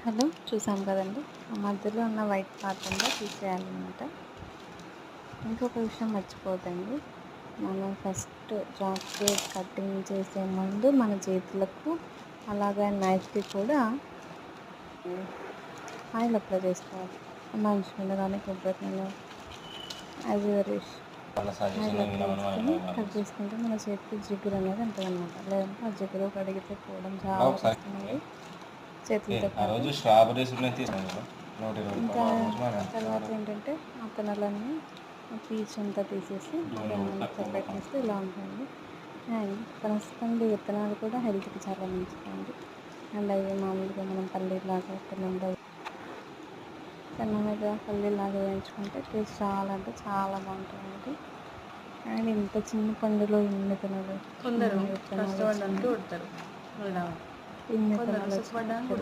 Hello చూసాం కదండి. ఆ మధ్యలో ఉన్న వైట్ పార్ట్ అంతా తీసేయాలన్నమాట. ఇంకొక విషయం మర్చిపోవద్దండి, మనం ఫస్ట్ చాక్లెట్ కటింగ్ చేసే ముందు మన చేతులకు అలాగే నైఫ్కి కూడా ఆయిల్ అప్లై చేసుకోవాలి. మంచి నూనె కానీ కొబ్బరి నూనె as your wish oil apply చేసుకొని కట్ చేసుకుంటే మన చేతికి జిగురు అనేది ఉంటుంది అనమాట. లేదంటే ఆ జిగురు కడిగితే పోవడం చాలా కష్టమండి చేతులతో పాటు. ఇంకా తర్వాత ఏంటంటే ఆ తొనలన్నీ పీచ్ అంతా తీసేసి మిక్సర్ పెట్టేస్తే ఇలా ఉంటుంది. అండ్ పనసపండు విత్తనాలు కూడా హెల్త్కి చాలా మంచిదండి. అండ్ అవి మామూలుగా మనం పల్లీలాగా పెనం మీద పల్లీలాగా వేయించుకుంటే టేస్ట్ చాలా అంటే చాలా బాగుంటుంది. అండ్ ఇంత చిన్న పండులో ఇన్ని విత్తనాలు, కొందరు ఇన్ని విత్తనాలు కష్టపడడానికి కొడతారు. ఇన్ని విత్తనాలు వచ్చినాయి.